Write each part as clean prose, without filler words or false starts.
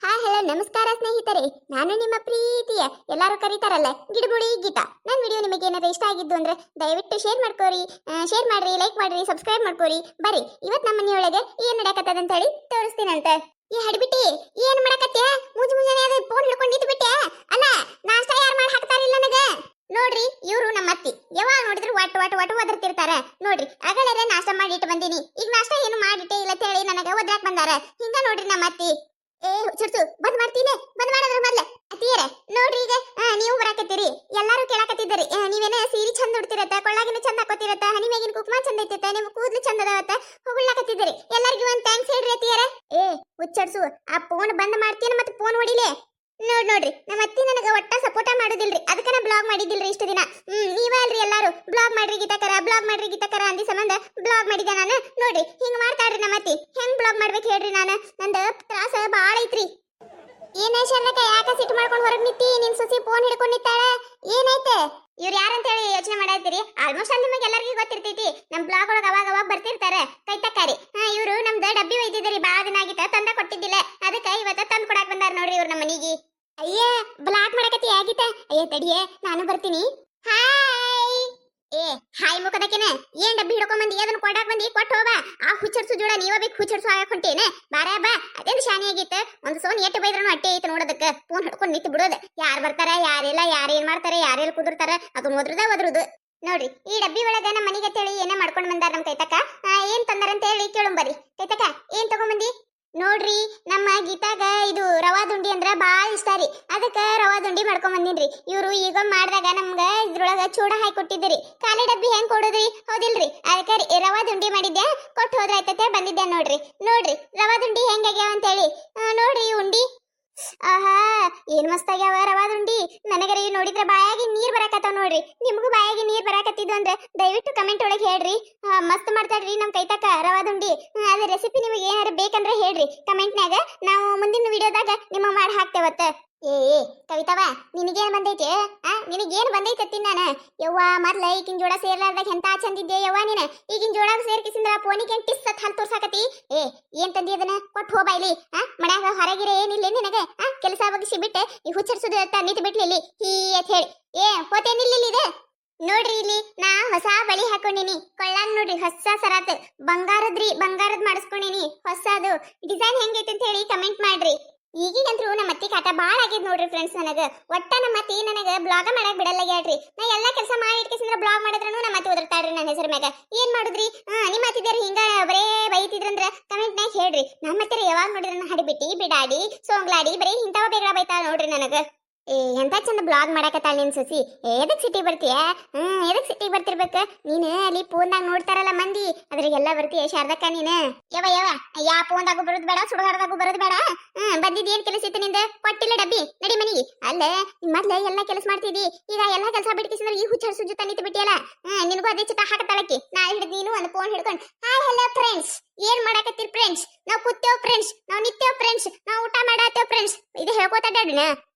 Hi hello ನಮಸ್ಕಾರ ಸ್ನೇಹಿತರೆ, ನಾನು ನಿಮ್ಮ ಪ್ರೀತಿಯ ಎಲ್ಲರೂ ಕರೀತಾರಲ್ಲ ಗಿಡಮುಡಿ ಗೀತಾ. ನನ್ನ ವಿಡಿಯೋ ನಿಮಗೆ ಏನಾದ್ರು ಇಷ್ಟ ಆಗಿದ್ದು ಅಂದ್ರೆ ದಯವಿಟ್ಟು ಶೇರ್ ಮಾಡ್ಕೋರಿ, ಶೇರ್ ಮಾಡ್ರಿ, ಲೈಕ್ ಮಾಡ್ರಿ, ಸಬ್ಸ್ಕ್ರೈಬ್ ಮಾಡ್ಕೋರಿ. ಬರ್ರಿ ಇವತ್ತು ನಮ್ಮ ಮನೆಯೊಳಗೆ ಏನ್ ನಡೆಯಕತ್ತದ ಅಂತ ಹೇಳಿ ತೋರಿಸ್ತೀನಂತ. ಈ ಹಡ್ಬಿಟ್ಟಿ ಏನ್ ಮಾಡಕತ್ಯ? ಮುಂಜಾನೆ ಅದು ಫೋನ್ ಹಿಡ್ಕೊಂಡು ನಿಂತು ಬಿಟ್ಟೆ. ಅಲ್ಲ ನಾಷ್ಟ ಯಾರು ಮಾಡಿ ಹಾಕ್ತಾರಿಲ್ಲ ನನಗೆ. ನೋಡ್ರಿ ಇವರು ನಮ್ಮ ಅತ್ತಿ ಯಾವಾಗ ನೋಡಿದ್ರು ಒಟ್ಟು ಒದರ್ತಿರ್ತಾರ. ನೋಡ್ರಿ ಅಗಳರೆ ನಾಷ್ಟ ಮಾಡಿಟ್ಟು ಬಂದೀನಿ, ಈಗ ನಾಷ್ಟ ಏನು ಮಾಡಿಟ್ಟೆ ಇಲ್ಲ ಅಂತ ಹೇಳಿ ನನಗೆ ಒದ್ರಾಕ್ ಬಂದಾರ. ಹಿಂಗ ನೋಡ್ರಿ ನಮ್ಮ ಅತ್ತಿ. ಏ ಚುರ್ಚು ಬಂದ್ ಮಾಡ್ತೀನಿ, ಬಂದ್ ಮಾಡೋದ್ರ ಮೊದ್ಲೆ ಅತ್ತಿಯರ ನೋಡ್ರಿ. ಈಗ ನೀವು ಬರಾಕತ್ತೀರಿ, ಎಲ್ಲಾರು ಕೇಳಾಕತ್ತಿದ್ದೀರಿ ನೀವೇನ ಸೀರೆ ಚಂದ ಉಡ್ತಿರತ್ತ, ಕೊಳ್ಳಾಗಿನ ಚಂದ ಹಾಕೋತಿರತ್ತ, ಹನಿ ಮೇಗಿನ ಕುಕ್ಮ ಚಂದ ಐತಿತ್ತ, ನಿಮ್ ಕೂದ್ಲು ಚಂದ ಅದಾವತ್ತ ಹೊಗಳಾಕತ್ತಿದ್ದೀರಿ. ಎಲ್ಲರಿಗೂ ಒಂದ್ ಥ್ಯಾಂಕ್ಸ್ ಹೇಳ್ರಿ ಅತ್ತಿಯರ. ಏ ಹುಚ್ಚಡ್ಸು, ಆ ಫೋನ್ ಬಂದ್ ಮಾಡ್ತೀನಿ ಮತ್ತೆ ಫೋನ್ ಹೊಡಿಲೆ. ನೋಡ್ರಿ ನಮ್ಮ ಅತ್ತಿ ನನಗ ಒಟ್ಟ ಸಪೋರ್ಟ ಮಾಡುದಿಲ್ರಿ, ಅದಕ್ಕ ನಾ ಬ್ಲಾಗ್ ಮಾಡಿದಿಲ್ರಿ ಇಷ್ಟು ದಿನ. ನೀವೇ ಅಲ್ರಿ ಎಲ್ಲಾರು ಬ್ಲಾಗ್ ಮಾಡ್ರಿ ಗೀತಾಕರ, ಬ್ಲಾಗ್ ಮಾಡ್ರಿ ಗೀತಾಕರ ಅಂದಿ ಸಂಬಂಧ ಬ್ಲಾಗ್ ಮಾಡಿದೆ ನಾನು. ನೋಡ್ರಿ ಹಿಂಗ್ ಮಾಡ್ತಾಳ್ರಿ ನಮ್ಮ ಅತ್ತಿ. ಹೆಂಗ್ ಬ್ಲಾಗ್ ಮಾಡ್ಬೇಕು ಹೇಳ್ರಿ? ನಾನು ನಂದು ತ್ರಾಸ ಬಾಳ ಐತ್ರಿ. ಏನೇ ಶರ್ಣಕ ಯಾಕ ಸಿಟ್ಟು ಮಾಡ್ಕೊಂಡು ಹೊರಗ್ ನಿಂತಿ? ನಿನ್ ಸುಸಿ ಫೋನ್ ಹಿಡ್ಕೊಂಡ್ ನಿಂತಾಳ, ಏನೈತೆ? ಇವ್ರು ಯಾರಂತ ಹೇಳಿ ಯೋಚನೆ ಮಾಡಾಯ್ತಿರಿ. ಆಲ್ಮೋಸ್ಟ್ ಅಲ್ಲಿ ನಿಮಗೆ ಎಲ್ಲರಿಗೂ ಗೊತ್ತಿರ್ತೈತಿ, ನಮ್ ಬ್ಲಾಗ್ ಒಳಗ ಅವಾಗ ಬರ್ತಿರ್ತಾರೆ ಕೈತಕ್ಕಾರಿ. ಇವ್ರು ನಮ್ದು ಡಬ್ಬಿ ಒಯ್ದಿದ್ರಿ, ಬಾಳ ದಿನ ಆಗಿತ್ತ ತಂದ ಕೊಟ್ಟಿದ್ದಿಲ್ಲ, ಅದಕ್ಕೆ ಇವತ್ತ ತಂದ್ ಕೊಡಾಕ್ ಬಂದಾರ ನೋಡ್ರಿ ಇವ್ರು ನಮ್ಮ ಮನಿಗೆ. ಅಯ್ಯ ಬ್ಲಾಕ್ ಮಾಡಕತ್ತಿ ಆಗಿತ್ತ? ಅಯ್ಯ ತಡಿಯೇ ನಾನು ಬರ್ತೀನಿ. ಹಾಯ್ ಏ ಹಾಯ್ ಮುಖದಕ್ಕೆನೆ ಏನ್ ಡಬ್ಬಿ ಹಿಡ್ಕೊಂಡ್ ಬಂದಿ? ಅದನ್ನ ಕೊಡಾಕ್ ಬಂದಿ, ಕೊಟ್ಟು ಹೋಗ. ಆ ಹುಚ್ಚರ್ಸು ಜೋಡ ನೀವ ಬೇಕು ಹುಚ್ಚರ್ಸು ಆಗಕ್ ಹೊಂಟೇನೆ. ಬಾರ ಬಾ, ಅದೇನು ಶಾನಿ ಆಗಿತ್ತ. ಒಂದು ಸೋನ್ ಎಟ್ಟು ಬೈದ್ರೂ ಅಟ್ಟೆ ಐತೆ ನೋಡೋದಕ್ಕೆ. ಫೋನ್ ಹಿಡ್ಕೊಂಡು ನಿಂತು ಬಿಡೋದು. ಯಾರು ಬರ್ತಾರ ಯಾರೆಲ್ಲ ಯಾರು ಏನ್ ಮಾಡ್ತಾರೆ, ಯಾರೆಲ್ಲ ಕುದುರ್ತಾರ ಅದು ಒದ್ರುದು. ನೋಡ್ರಿ ಈ ಡಬ್ಬಿ ಒಳಗ ನಮ್ಮ ಮನೆಗೆ ಹೇಳಿ ಏನೇ ಮಾಡ್ಕೊಂಡ್ ಬಂದಾರ ನಮ್ ಕೈತಕ್ಕ. ಏನ್ ತಂದಾರ ಅಂತ ಹೇಳಿ ಕೇಳುಂಬರಿ. ಕೈತಕ್ಕ ಏನ್ ತಗೊಂಬಂದಿ? ನೋಡ್ರಿ ನಮ್ಮ ಗೀತಾಗ ಇದು ರವಾ ದುಂಡಿ ಅಂದ್ರ ಬಾಳ ಇಷ್ಟ ರೀ, ಅದಕ್ಕ ರವಾ ದುಂಡಿ ಮಾಡ್ಕೊಂಡ್ ಬಂದಿನ್ರಿ. ಇವ್ರು ಈಗ ಮಾಡ್ದಾಗ ನಮ್ಗ ಇದ್ರೊಳಗ ಚೂಡ ಹಾಕಿ ಕೊಟ್ಟಿದ್ರಿ. ಖಾಲಿ ಡಬ್ಬಿ ಹೆಂಗ್ ಕೊಡೋದ್ರಿ, ಹೌದಿಲ್ರಿ? ಅದಕ್ಕೆ ರವಾ ದುಂಡಿ ಮಾಡಿದ್ದೆ, ಕೊಟ್ಟು ಹೋದ್ರ ಆಯ್ತತೆ ಬಂದಿದ್ದೆ. ನೋಡ್ರಿ ರವಾ ದುಂಡಿ ಹೆಂಗಾಗ್ಯಾವ ಅಂತ ಹೇಳಿ. ನೋಡ್ರಿ ಉಂಡಿ, ಆಹಾ ಏನ್ ಮಸ್ತ್ ಆಗ್ಯಾವ ರವಾ ದುಂಡಿ. ನನಗರಿ ನೋಡಿದ್ರೆ ಬಾಯಾಗಿ ನೀರ್ ಬರಾಕತ್ತಾವ ನೋಡ್ರಿ. ನಿಮ್ಗೂ ಬಾಯಾಗಿ ನೀರ್ ಬರಾಕತ್ತಿದ್ದು ಅಂದ್ರೆ ದಯವಿಟ್ಟು ಕಮೆಂಟ್ ಒಳಗೆ ಹೇಳ್ರಿ. ಮಸ್ತ್ ಮಾಡ್ತಾಳ್ರಿ ನಮ್ ಕೈತಕ್ಕ ರವಾ ದುಂಡಿ. ಅದ ರೆಸಿಪಿ ನಿಮಗೆ ಏನಾರ ಬೇಕಂದ್ರೆ ಹೇಳ್ರಿ ಕಮೆಂಟ್ನಾಗ, ನಾವು ಮುಂದಿನ ವಿಡಿಯೋದಾಗ ನಿಮ್ಮ ಮಾಡಿ ಹಾಕ್ತೇವತ್ತ. ಏ ಕವಿತವ ನಿನಗೇನ್ ಬಂದೈತಿ? ನಿನಗೇನ್ ಬಂದೈತಿ ನಾನು? ಯವ್ವ ಮೊದ್ಲ ಈಗಿನ ಜೋಡ ಸೇರ್ಲಾರ್ದಾಗ ಎಂತ ಚಂದಿದ್ದೆ ಯವ್ವ ನೀನ. ಈಗಿನ ಜೋಡಾಗ ಸೇರ್ಕಿಸಿಂದ್ರ ಫೋನಿಗೆ ಟಿಸ್ ಅಂತ ಹಲ್ ತೋರ್ಸಾಕತಿ. ಏನ್ ತಂದಿ ಅದನ್ನ? ಕೊಟ್ಟು ಹೋಬಾಯ್ಲಿ. ಮನ್ಯಾಗ ಹೊರಗಿರ ಏನಿಲ್ಲ ನಿನಗೆ? ಕೆಲಸ ಬಗ್ಸಿ ಬಿಟ್ಟೆ ಈ ಹುಚ್ಚರ್ಸುದು ನಿಂತು ಬಿಟ್ಲಿ ಹೀ ಅಂತ ಹೇಳಿ. ಹೋತೇನಿಲ್ಲ ನೋಡ್ರಿ ಇಲ್ಲಿ ನಾ ಹೊಸ ಬಳಿ ಹಾಕೊಂಡಿನಿ. ಕೊಳ್ಳಾನ್ ನೋಡ್ರಿ ಹೊಸ ಸರಾತ್ ಬಂಗಾರದ್ ಮಾಡಿಸ್ಕೊಂಡಿನಿ. ಹೊಸದು ಡಿಸೈನ್ ಹೆಂಗೈತಿ ಅಂತ ಹೇಳಿ ಕಮೆಂಟ್ ಮಾಡ್ರಿ. ಈಗೀಗಂತ್ರು ನಮ್ಮ ಅತ್ತಿ ಕಾಟ ಬಾಳ ಆಗೈತ್ ನೋಡ್ರಿ ಫ್ರೆಂಡ್ಸ್. ನನಗ ಒಟ್ಟ ನಮ್ಮ ಅತ್ತಿ ನನಗ ಬ್ಲಾಗ ಮಾಡಕ್ ಬಿಡಲ್ಲ ಹೇಳ್ರಿ. ನಾ ಎಲ್ಲಾ ಕೆಲಸ ಮಾಡಿ ಇಟ್ಕೇಸಿಂದ್ರ ಬ್ಲಾಗ್ ಮಾಡಿದ್ರೂ ನಮ್ಮ ಅತ್ತಿ ಓದಿರ್ತಾಳ್ರಿ ನನ್ನ ಹೆಸರು ಮ್ಯಾಗ. ಏನ್ ಮಾಡುದ್ರಿ? ನಿಮ್ಮ ಅತ್ತಿದಾರ ಹಿಂಗ ಬರೇ ಬೈತಿದ್ರಂದ್ರ ಕಮೆಂಟ್ನಾಗ ಹೇಳ್ರಿ. ನಮ್ಮ ಅತ್ತಿರ ಯಾವಾಗ ನೋಡಿದ್ರ ಹಡಿಬಿಟ್ಟಿ ಬಿಡಾಡಿ ಸೋಂಗ್ಲಾಡಿ ಬರೀ ಇಂಥವ ಬೇಗ ಬೈತಾಳ ನೋಡ್ರಿ ನನಗ. ಎಂತ ಚಂದ ಬ್ಲಾಗ್ ಮಾಡಕತ್ತಾಳ ನಿನ್ ಸಸಿ. ಎದಕ್ ಸಿಟಿ ಬರ್ತೀಯ? ಎದಕ್ ಸಿಟಿ ಬರ್ತಿರ್ಬೇಕ ನೀನು? ಅಲ್ಲಿ ಫೋನ್ದಾಗ ನೋಡ್ತಾರಲ್ಲ ಮಂದಿ, ಅದ್ರಿಗೆಲ್ಲ ಬರ್ತೀಯ ಶಾರದಕ್ಕ ನೀನು. ಯಾ ಫೋನ್ದಾಗೂ ಬರೋದ್ ಬೇಡ, ಸುಡಗಾಡದಾಗೂ ಬರೋದ್ ಬೇಡ. ಬಂದಿದ್ ಏನ್ ಕೆಲಸ ಇತ್ತು ನಿಂದ? ಕೊಟ್ಟಿಲ್ಲ ಡಬ್ಬಿ, ನಡಿ ಮನಿಗೆ. ಅಲ್ಲ ಮೊದ್ಲ ಎಲ್ಲಾ ಕೆಲಸ ಮಾಡ್ತಿದ್ದಿ, ಈಗ ಎಲ್ಲಾ ಕೆಲಸ ಬಿಟ್ಕಿಸಿದ್ರೆ ಈ ಹುಚ್ಚರ್ಸು ಜೊತೆ ನಿಂತು ಬಿಟ್ಟಿಯಲ್ಲ. ನಿನಗೂ ಅದೇ ಚಿತ್ತ ಹಾಕತ್ತಾಳಕ್ಕಿ. ನಾ ಹಿಡಿದ್ ನೀನು ಒಂದು ಫೋನ್ ಹಿಡ್ಕೊಂಡು ಹಾಯ್ ಹಲೋ ಫ್ರೆಂಡ್ಸ್, ಏನ್ ಮಾಡಕತ್ತೀರಿ ಫ್ರೆಂಡ್ಸ್? ನಾವು ಕೂತೇವ್ ಫ್ರೆಂಡ್ಸ್, ನಾವು ನಿತ್ತೇವ್ ಫ್ರೆಂಡ್ಸ್, ನಾವು ಊಟ ಮಾಡತ್ತೇವ್ ಫ್ರೆಂಡ್ಸ್, ಇದು ಹೇಳ್ಕೊತಾಡ್ಯಾಡಿನ.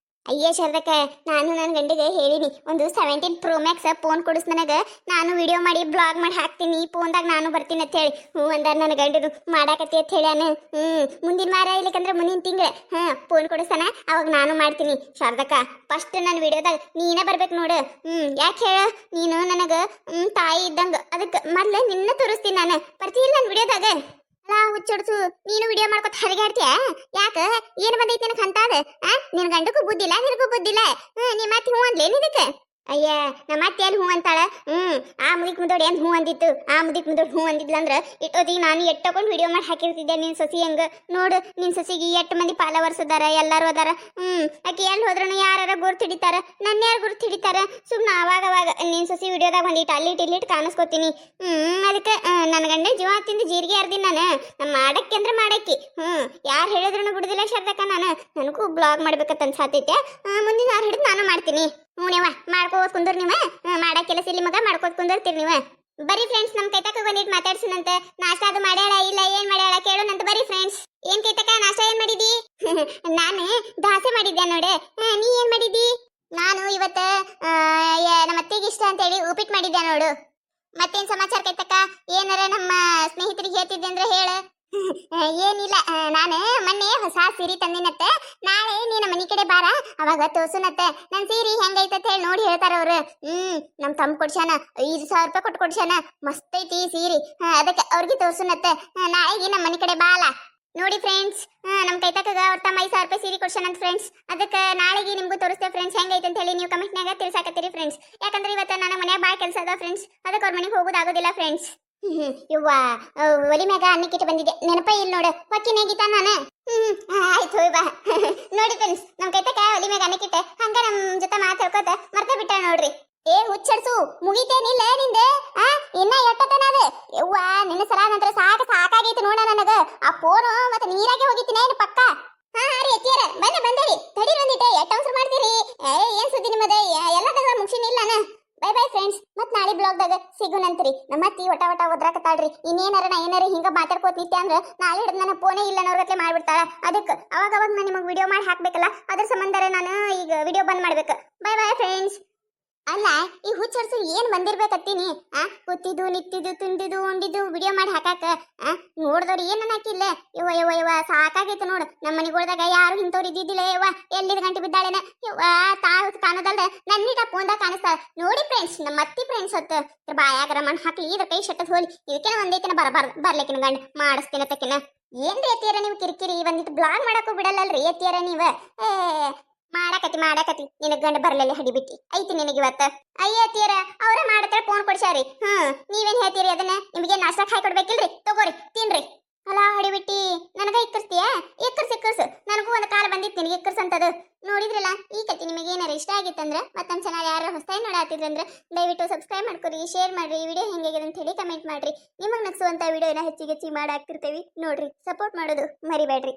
ಅಯ್ಯ ಶಾರದಕ್ಕ, ನಾನು ನನ್ನ ಗಂಡಿಗೆ ಹೇಳಿನಿ ಒಂದು 17 Pro Max ಫೋನ್ ಕೊಡಿಸ್ ನನಗ, ನಾನು ವಿಡಿಯೋ ಮಾಡಿ ಬ್ಲಾಗ್ ಮಾಡಿ ಹಾಕ್ತೀನಿ ಫೋನ್ದಾಗ ನಾನು ಬರ್ತೀನಿ ಅಂತ ಹೇಳಿ. ಅಂದಾರ ನನ್ನ ಗಂಡನು ಮಾಡಾಕತ್ತಿ ಅಂತ ಹೇಳ್ಯಾನ. ಮುಂದಿನ ವಾರ ಇಲ್ಲಿಕಂದ್ರೆ ಮುಂದಿನ ತಿಂಗಳ ಫೋನ್ ಕೊಡಿಸ್ತಾನ, ಅವಾಗ ನಾನು ಮಾಡ್ತೀನಿ. ಶಾರದಕ್ಕ ಫಸ್ಟ್ ನನ್ನ ವಿಡಿಯೋದಾಗ ನೀನ ಬರ್ಬೇಕು ನೋಡು. ಯಾಕೆ ಹೇಳ? ನೀನು ನನಗ ತಾಯಿ ಇದ್ದಂಗ, ಅದಕ್ಕೆ ಮೊದ್ಲು ನಿನ್ನ ತೋರಿಸ್ತೀನಿ ನಾನು. ಬರ್ತೀಯಿಲ್ಲ ನನ್ನ ವಿಡಿಯೋದಾಗ? ಅಲ್ಲ ಹುಚ್ಚೊಡ್ಸು, ನೀನು ವಿಡಿಯೋ ಮಾಡ್ಕೊತ ಹರಿಗಾಡ್ತೀಯ? ಯಾಕ? ಏನು ಬಂದೈತಿ ನನಗೆ ಅಂತಾದ? ನಿನ್ ಗಂಡಕ್ಕೂ ಬುದ್ಧಿಲ್ಲ, ನಿನಗೂ ಬುದ್ಧಿಲ್ಲ. ನಿಮ್ಮ ಅತ್ತಿ ಹೂ ಅಂದ್ಲೇನು ಇದಕ್ಕೆ? ಅಯ್ಯ ನಮ್ಮ ಅತ್ತಿ ಅಲ್ಲಿ ಹೂ ಅಂತಾಳ. ಆ ಮುದಿಕ್ ಮುಂದೋಡಿ ಏನ್ ಹೂ ಅಂದಿತ್ತು? ಆ ಮುದಿಕ್ ಮುಂದೋಡಿ ಹೂ ಅಂದಿದ್ಲಂದ್ರ ಇಟ್ಟೋದಿ ನಾನು ಎಟ್ಟಕೊಂಡು ವಿಡಿಯೋ ಮಾಡಿ ಹಾಕಿರ್ತಿದ್ದೆ ನಿನ್ ಸಸಿ ಹೆಂಗ. ನೋಡು ನಿನ್ ಸಸಿಗೆ 8 ಮಂದಿ ಫಾಲೋವರ್ಸ್ ಅದಾರ, ಎಲ್ಲರೂ ಅದಾರ. ಆಕೆ ಎಲ್ಲಿ ಹೋದ್ರೂ ಯಾರ ಗುರ್ತು ಹಿಡಿತಾರ, ನನ್ನ ಯಾರು ಗುರ್ತು ಹಿಡಿತಾರ. ಸುಮ್ಮನೆ ಅವಾಗ ನಿನ್ ಸಸಿ ವಿಡಿಯೋದಾಗ ಒಂದಿಟ್ಟು ಅಲ್ಲಿಟ್ಟು ಕಾಣಿಸ್ಕೊತೀನಿ. ಅದಕ್ಕೆ ನನ್ನ ಗಂಡ ಜೀವ ತಿಂದು ಜೀರಿಗೆ ಅರ್ದಿನಿ ನಾನು. ನಮ್ಮ ಮಾಡಕ್ಕೆ ಅಂದ್ರೆ ಮಾಡಕ್ಕಿ. ಯಾರು ಹೇಳಿದ್ರು ಬಿಡುದಿಲ್ಲ ಶಾರದಕ್ಕ. ನನಗೂ ಬ್ಲಾಗ್ ಮಾಡ್ಬೇಕಂತ ಅನ್ಸಾತೈತೆ. ಮುಂದಿನ ಯಾರು ಹಿಡಿದು ನಾನು ಮಾಡ್ತೀನಿ. ನೀವ ಮಾಡ್ಕೋದ್ ಕುಂದರ್, ನೀವ ಮಾಡಕ್ ಕೆಲಸ ಇಲ್ಲಿ ಮಗ ಮಾಡ್ಕೋದ್ ಕುಂದರ್ತೀರಿ ನೀವ. ಬರೀ ಫ್ರೆಂಡ್ಸ್, ನಮ್ ಕೈತಕ್ಕ ಬಂದಿಟ್ಟು ಮಾತಾಡ್ಸನಂತ. ನಾಷ್ಟ ಅದು ಮಾಡ್ಯಾಳ ಇಲ್ಲ ಏನ್ ಮಾಡ್ಯಾಳ ಕೇಳೋಣಂತ. ಬರೀ ಫ್ರೆಂಡ್ಸ್. ಏನ್ ಕೈತಕ್ಕ ನಾಷ್ಟ ಏನ್ ಮಾಡಿದಿ? ನಾನು ದೋಸೆ ಮಾಡಿದ್ದೆ ನೋಡೆ. ನೀ ಏನ್ ಮಾಡಿದಿ? ನಾನು ಇವತ್ತ ನಮ್ಮ ಅತ್ತೆಗೆ ಇಷ್ಟ ಅಂತ ಹೇಳಿ ಉಪ್ಪಿಟ್ಟು ಮಾಡಿದ್ದೆ ನೋಡು. ಮತ್ತೇನ್ ಸಮಾಚಾರ ಕೈತಕ್ಕ? ಏನಾರ ನಮ್ಮ ಸ್ನೇಹಿತರಿಗೆ ಹೇಳ್ತಿದ್ದೆ ಅಂದ್ರೆ ಹೇಳ. ಏನಿಲ್ಲ ನಾನು ಮೊನ್ನೆ ಹೊಸ ಸೀರೆ ತಂದಿನತ್ತೆ. ನಾಳೆ ನೀನು ಮನಿ ಕಡೆ ಬಾರ, ಅವಾಗ ತೋರ್ಸುನತ್ತೆ ನನ್ ಸೀರೆ ಹೆಂಗೈತೆ ಹೇಳಿ ನೋಡಿ ಹೇಳ್ತಾರ ಅವ್ರು. ನಮ್ ತಮ್ಮ ಕೊಡ್ಸ್ಯಾನ 5,000 ರೂಪಾಯಿ ಕೊಟ್ಟು ಕೊಡ್ಸ್ಯಾನ. ಮಸ್ತ್ ಐತಿ ಈ ಸೀರೆ. ಅದಕ್ಕೆ ಅವ್ರಿಗೆ ತೋರ್ಸುನತ್ತೆ. ನಾಳೆಗೆ ನಮ್ಮ ಮನಿ ಕಡೆ ಬಾಲ. ನೋಡಿ ಫ್ರೆಂಡ್ಸ್, ನಮ್ಮ ಕೈತಕ್ಕಗ ಅವ್ರ ತಮ್ಮ 5,000 ರೂಪಾಯಿ ಸೀರೆ ಕೊಡ್ಸ್ಯಾನಂತ ಫ್ರೆಂಡ್ಸ್. ಅದಕ್ಕೆ ನಾಳೆಗೆ ನಿಮ್ಗೂ ತೋರಿಸ್ತೇವೆ ಫ್ರೆಂಡ್ಸ್ ಹೆಂಗೈತೆ ಅಂತ ಹೇಳಿ ನೀವು ಕಮೆಂಟ್ನಾಗ ತಿಳಿಸಾಕತ್ತೀರಿ ಫ್ರೆಂಡ್ಸ್. ಯಾಕಂದ್ರೆ ಇವತ್ತು ನನ್ನ ಮನ್ಯಾಗ ಭಾಳ ಕೆಲಸ ಅದ ಫ್ರೆಂಡ್ಸ್. ಅದಕ್ಕೆ ಅವ್ರ ಮನೆಗೆ ಹೋಗೋದಾಗೋದಿಲ್ಲ ಫ್ರೆಂಡ್ಸ್. ಇವ್ವ ಒಲಿ ಮ್ಯಾಗ ಅನ್ನಕ್ಕಿಟ್ಟು ಬಂದಿದ್ದೆ, ನೆನಪ ಇಲ್ಲ ನೋಡು. ಹೊಕ್ಕಿನಾಗಿತ್ತ ನಾನು. ಆಯ್ತು ಬಾ. ನೋಡಿ ಫ್ರೆಂಡ್ಸ್, ನಮ್ ಕೈತಕ ಒಲಿ ಮ್ಯಾಗ ಅನ್ನಕ್ಕಿಟ್ಟೆ ಹಂಗ ನಮ್ ಜೊತೆ ಮಾತು ಹೇಳ್ಕೋತ ಮರ್ತ ಬಿಟ್ಟ ನೋಡ್ರಿ. ಏ ಹುಚ್ಚಡ್ಸು, ಮುಗಿತೇನಿಲ್ಲ ನಿಂದೆ? ಇನ್ನ ಎಟ್ಟತನ ಅದ? ಯವ್ವ ನಿನ್ನ ಸಲ ನಂತರ ಸಾಕಾಗೈತಿ ನೋಡ ನನಗ. ಆ ಫೋನು ಮತ್ತೆ ನೀರಾಗೆ ಹೋಗಿತ್ತಿನ ಏನು ಪಕ್ಕ? ರೀ ಎತ್ತಿಯರ ಬಂದೇರಿ. ತಡಿ ಬಂದಿಟ್ಟೆ, ಎಟ್ಟ ಅವಸರ ಮಾಡ್ತೀರಿ? ಏನ್ ಸುದ್ದಿ ನಿಮ್ಮದ? ಎಲ್ಲದಾಗ ಮುಗಿಸಿನಿಲ್ಲ ನಾನು. ಬೈ ಬೈ ಫ್ರೆಂಡ್ಸ್, ಮತ್ ನಾಳೆ ಬ್ಲಾಗ್ದಾಗ ಸಿಗುನಂತ್ರಿ. ನಮ್ಮ ಅತ್ತಿ ಒಟ ಒದ್ರಾಕತ್ತಾಳ್ರಿ. ಇನ್ನೇನಾರ ನಾ ಏನಾರ ಹಿಂಗ ಮಾತಾಡ್ಕೋತ ನಿತ್ಯ ಅಂದ್ರ ನಾಳೆ ಹಿಡಿದು ನನ್ನ ಫೋನೇ ಇಲ್ಲ ಅನ್ನೋರ್ಗತ್ಲೆ ಮಾಡ್ಬಿಡ್ತಾಳ. ಅದಕ್ಕೆ ಅವಾಗ ನಾನು ನಿಮಗೆ ವಿಡಿಯೋ ಮಾಡಿ ಹಾಕ್ಬೇಕಲ್ಲ, ಅದ್ರ ಸಂಬಂಧ ನಾನು ಈಗ ವಿಡಿಯೋ ಬಂದ್ ಮಾಡ್ಬೇಕು. Bye bye friends. ಅಲ್ಲ, ಈ ಹುಚ್ಚರ್ಸು ಏನ್ ಬಂದಿರ್ಬೇಕತ್ತೀನಿ? ಕೂತಿದ್ದು ನಿಂತಿದ್ದು ತಿಂದಿದ್ದು ಉಂಡಿದ್ದು ವಿಡಿಯೋ ಮಾಡಿ ಹಾಕಾಕ ನೋಡ್ದವ್ರು ಏನ್ ಹಾಕಿಲ್ಲ. ಯವ್ವ ಸಾಕಾಗೈತೆ ನೋಡು. ನಮ್ಮ ಮನೆಗಳ್ದಾಗ ಯಾರು ಇಂಥವ್ರು ಇದ್ದಿದ್ದಿಲ್ಲ. ಯವ್ವ ಎಲ್ಲಿದ ಗಂಟೆ ಬಿದ್ದಾಳೆನ? ಯವ್ವ ತಾವು ಕಾಣೋದಲ್ದ ನನ್ನಿಟ ಫೋನ್ದಾಗ ಕಾಣಿಸ್ತಾಳ. ನೋಡಿ ಫ್ರೆಂಡ್ಸ್, ನಮ್ಮ ಅತ್ತಿ ಫ್ರೆಂಡ್ಸ್ ಹೊತ್ತು ಬಾಯಾಗರ ಮಣ್ಣು ಹಾಕ್ಲಿ, ಇದ್ರ ಕೈ ಶಟ್ಟದ್ ಹೋಲಿ. ಇದಕ್ಕೆನ ಒಂದೈತಿನ ಬರ್ಲಿಕ್ಕಿನ ಗಂಡ ಮಾಡಿಸ್ತೀನ ತಕ್ಕಿನ. ಏನ್ರಿ ಎತ್ತಿಯಾರ ನೀವು ಕಿರಿಕಿರಿ? ಒಂದಿಟ್ಟು ಬ್ಲಾಗ್ ಮಾಡಕ್ಕೂ ಬಿಡಲ್ಲಲ್ರಿ ಎತ್ತಿಯಾರ ನೀವ. ಮಾಡಕತಿ ನಿನಗ್ ಗಂಡ ಬರ್ಲಿಲ್ಲ ಹಡಿಬಿಟ್ಟಿ ಐತಿ ನಿನಗೆ ಇವತ್ತ. ಅಯ್ಯ ತೀರ ಅವ್ರ ಮಾಡತ್ರ ಫೋನ್ ಕೊಡ್ಸ್ಯಾರಿ. ನೀವೇನ್ ಹೇಳ್ತೀರಿ? ಅದನ್ನ ನಿಮಗೆ ನಾಷ್ಟಕ್ ಹಾಕಿ ಕೊಡ್ಬೇಕಿಲ್ರಿ? ತಗೋರಿ ತಿನ್ರಿ. ಅಲ್ಲ ಹಡಿಬಿಟ್ಟಿ, ನನಗ ಇಕ್ಕರ್ಸ್ತೀಯ? ಇಕ್ಕರ್ಸ್ ನನಗೂ ಒಂದು ಕಾಲ ಬಂದಿತ್ತು ನಿನಗೆ ಇಕ್ಕರ್ಸಂತದು. ನೋಡಿದ್ರಲ್ಲ, ಈ ಕತೆ ನಿಮಗೆ ಏನಾರ ಇಷ್ಟ ಆಗಿತ್ತಂದ್ರೆ ಮತ್ತೊಂದು ಚಾನಲ್ ಯಾರು ಹೊಸದಾಗಿ ನೋಡಾತಿದ್ರಂದ್ರೆ ದಯವಿಟ್ಟು ಸಬ್ಸ್ಕ್ರೈಬ್ ಮಾಡ್ಕೊರಿ, ಶೇರ್ ಮಾಡ್ರಿ, ವಿಡಿಯೋ ಹೆಂಗಾಗಿದೆ ಅಂತ ಹೇಳಿ ಕಮೆಂಟ್ ಮಾಡ್ರಿ. ನಿಮಗೆ ನಗಿಸುವಂತ ವಿಡಿಯೋನ ಹೆಚ್ಚಿಗೆ ಮಾಡಾಕ್ತಿರ್ತೇವಿ ನೋಡ್ರಿ. ಸಪೋರ್ಟ್ ಮಾಡೋದು ಮರಿಬೇಡ್ರಿ.